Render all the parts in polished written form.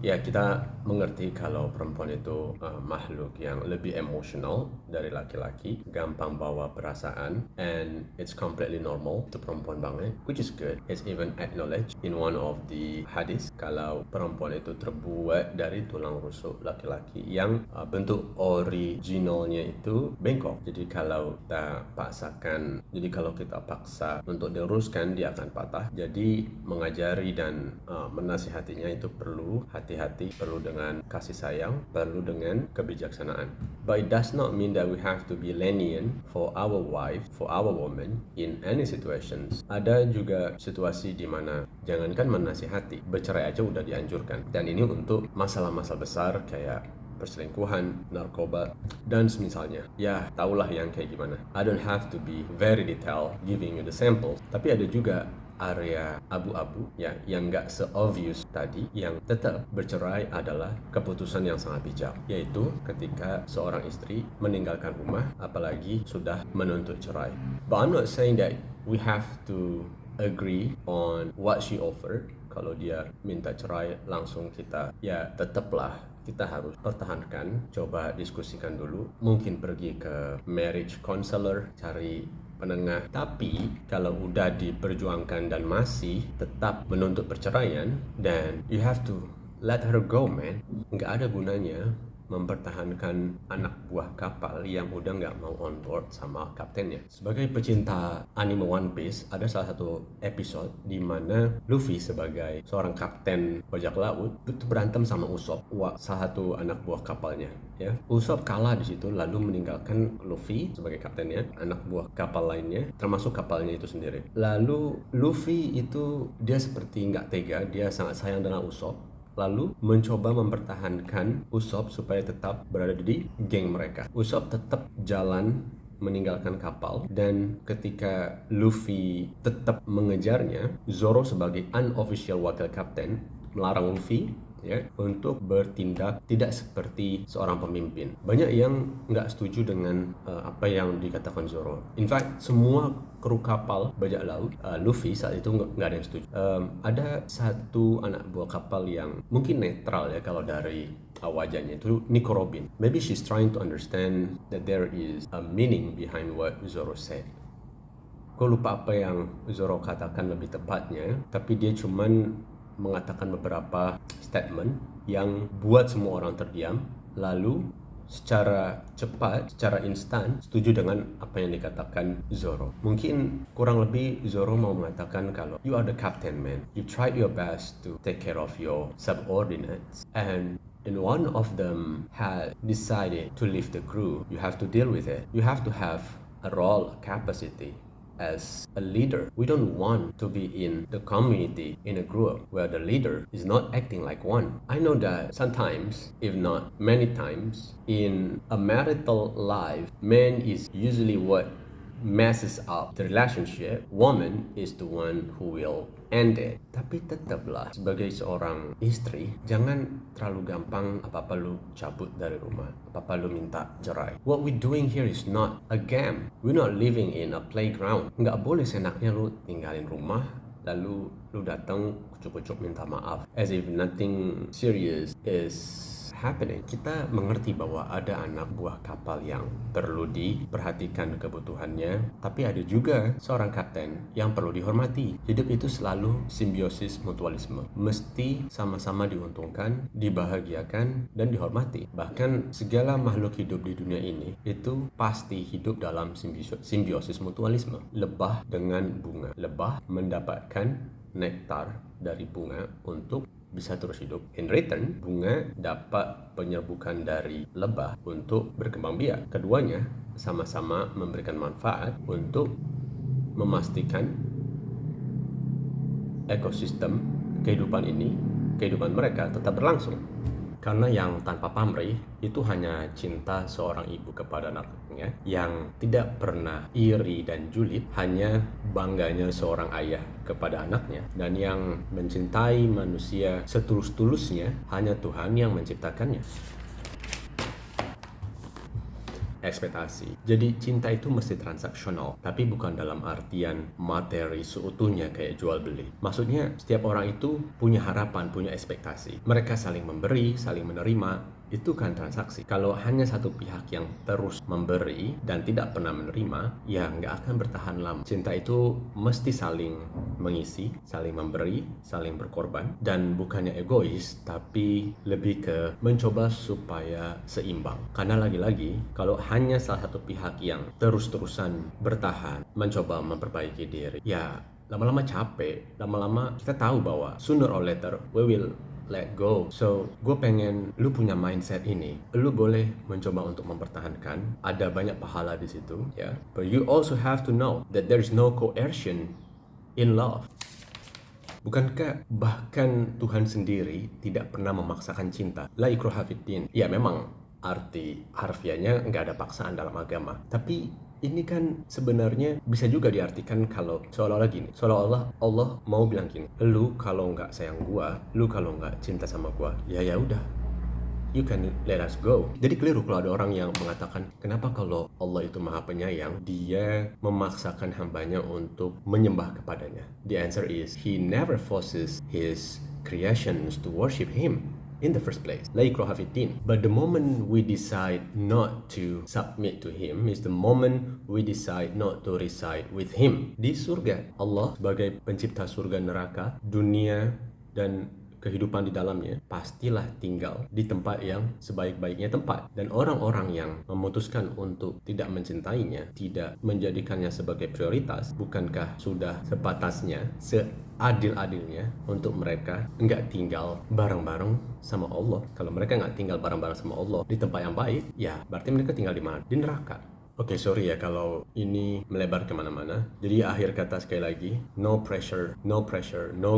Ya, kita mengerti kalau perempuan itu makhluk yang lebih emosional dari laki-laki, gampang bawa perasaan, and it's completely normal untuk perempuan banget, which is good. It's even acknowledged in one of the hadis kalau perempuan itu terbuat dari tulang rusuk laki-laki yang bentuk originalnya itu bengkok. Jadi kalau kita paksa untuk diluruskan, dia akan patah. Jadi mengajari dan menasihatinya itu perlu hati-hati, perlu dengan kasih sayang, perlu dengan kebijaksanaan. But it does not mean that we have to be lenient for our wife, for our woman in any situations. Ada juga situasi di mana jangankan menasihati, bercerai aja udah dianjurkan. Dan ini untuk masalah-masalah besar kayak perselingkuhan, narkoba, dan semisalnya. Ya, tahulah yang kayak gimana. I don't have to be very detailed giving you the samples, tapi ada juga area abu-abu ya yang nggak se-obvious tadi, yang tetap bercerai adalah keputusan yang sangat bijak, yaitu ketika seorang istri meninggalkan rumah apalagi sudah menuntut cerai. But I'm not saying that we have to agree on what she offered. Kalau dia minta cerai langsung kita, ya tetaplah kita harus pertahankan, coba diskusikan dulu, mungkin pergi ke marriage counselor, cari penengah. Tapi kalau udah diperjuangkan dan masih tetap menuntut perceraian, then you have to let her go, man. Nggak ada gunanya mempertahankan anak buah kapal yang udah nggak mau on board sama kaptennya. Sebagai pecinta anime One Piece, ada salah satu episode di mana Luffy sebagai seorang kapten bajak laut itu berantem sama Usopp, salah satu anak buah kapalnya. Ya, Usopp kalah di situ lalu meninggalkan Luffy sebagai kaptennya, anak buah kapal lainnya, termasuk kapalnya itu sendiri. Lalu Luffy itu dia seperti nggak tega, dia sangat sayang dengan Usopp. Lalu mencoba mempertahankan Usopp supaya tetap berada di geng mereka. Usopp tetap jalan meninggalkan kapal, dan ketika Luffy tetap mengejarnya, Zoro sebagai unofficial wakil kapten melarang Luffy ya untuk bertindak tidak seperti seorang pemimpin. Banyak yang nggak setuju dengan apa yang dikatakan Zoro. In fact, semua kru kapal bajak laut Luffy saat itu nggak ada yang setuju. Ada satu anak buah kapal yang mungkin netral ya kalau dari wajahnya, itu Nico Robin. Maybe she's trying to understand that there is a meaning behind what Zoro said. Gue lupa apa yang Zoro katakan lebih tepatnya, tapi dia cuman mengatakan beberapa statement yang buat semua orang terdiam, lalu secara cepat, secara instan setuju dengan apa yang dikatakan Zoro. Mungkin kurang lebih Zoro mau mengatakan kalau you are the captain, man. You tried your best to take care of your subordinates, and one of them had decided to leave the crew. You have to deal with it. You have to have a role, a capacity as a leader. We don't want to be in the community in a group where the leader is not acting like one. I know that sometimes, if not many times, in a marital life, man is usually what messes up the relationship. Woman is the one who will end it. Tapi tetaplah sebagai seorang istri, jangan terlalu gampang apa-apa lu cabut dari rumah, apa-apa lu minta cerai. What we're doing here is not a game. We're not living in a playground. Nggak boleh senaknya lu tinggalin rumah lalu lu datang kucuk-kucuk minta maaf as if nothing serious is happening. Kita mengerti bahwa ada anak buah kapal yang perlu diperhatikan kebutuhannya, tapi ada juga seorang kapten yang perlu dihormati. Hidup itu selalu simbiosis mutualisme, mesti sama-sama diuntungkan, dibahagiakan, dan dihormati. Bahkan segala makhluk hidup di dunia ini itu pasti hidup dalam simbiosis mutualisme. Lebah dengan bunga, lebah mendapatkan nektar dari bunga untuk bisa terus hidup. In return, bunga dapat penyerbukan dari lebah untuk berkembang biak. Keduanya sama-sama memberikan manfaat untuk memastikan ekosistem kehidupan mereka tetap berlangsung. Karena yang tanpa pamrih itu hanya cinta seorang ibu kepada anaknya, yang tidak pernah iri dan julid, hanya bangganya seorang ayah kepada anaknya, dan yang mencintai manusia setulus-tulusnya hanya Tuhan yang menciptakannya. ekspektasi. Jadi cinta itu mesti transaksional, tapi bukan dalam artian materi seutuhnya kayak jual beli. Maksudnya setiap orang itu punya harapan, punya ekspektasi. Mereka saling memberi, saling menerima, itu kan transaksi. Kalau hanya satu pihak yang terus memberi dan tidak pernah menerima, ya nggak akan bertahan lama. Cinta itu mesti saling mengisi, saling memberi, saling berkorban, dan bukannya egois, tapi lebih ke mencoba supaya seimbang. Karena lagi-lagi, kalau hanya salah satu pihak yang terus-terusan bertahan, mencoba memperbaiki diri, ya lama-lama capek, lama-lama kita tahu bahwa sooner or later we will let go. So, gue pengen lu punya mindset ini. Lu boleh mencoba untuk mempertahankan. Ada banyak pahala di situ, ya. But you also have to know that there is no coercion in love. Bukankah bahkan Tuhan sendiri tidak pernah memaksakan cinta? La ikraha fiddin. Ya memang arti harfiahnya nggak ada paksaan dalam agama. Tapi ini kan sebenarnya bisa juga diartikan kalau seolah-olah gini. Seolah-olah Allah mau bilang gini. Lu kalau nggak sayang gua, lu kalau nggak cinta sama gua, ya udah. You can let us go. Jadi keliru kalau ada orang yang mengatakan, kenapa kalau Allah itu maha penyayang, dia memaksakan hambanya untuk menyembah kepadanya? The answer is, he never forces his creations to worship him in the first place. La ikraha fiddin. But the moment we decide not to submit to him is the moment we decide not to reside with him. Di surga, Allah sebagai pencipta surga neraka, dunia, dan kehidupan di dalamnya, pastilah tinggal di tempat yang sebaik-baiknya tempat. Dan orang-orang yang memutuskan untuk tidak mencintainya, tidak menjadikannya sebagai prioritas, bukankah sudah sepatasnya, seadil-adilnya untuk mereka nggak tinggal bareng-bareng sama Allah? Kalau mereka nggak tinggal bareng-bareng sama Allah di tempat yang baik, ya berarti mereka tinggal di mana? Di neraka. Oke, sorry ya kalau ini melebar kemana-mana. Jadi akhir kata sekali lagi, no pressure, no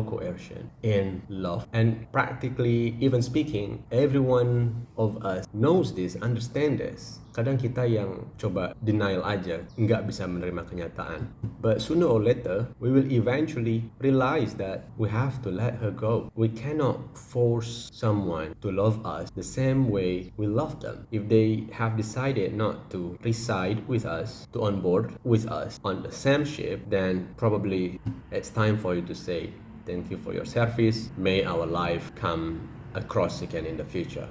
coercion in love. And practically, even speaking, everyone of us knows this, understand this. Kadang kita yang coba denial aja, nggak bisa menerima kenyataan. But sooner or later, we will eventually realize that we have to let her go. We cannot force someone to love us the same way we love them. If they have decided not to reside with us, to on board with us on the same ship, then probably it's time for you to say, thank you for your service. May our life come across again in the future.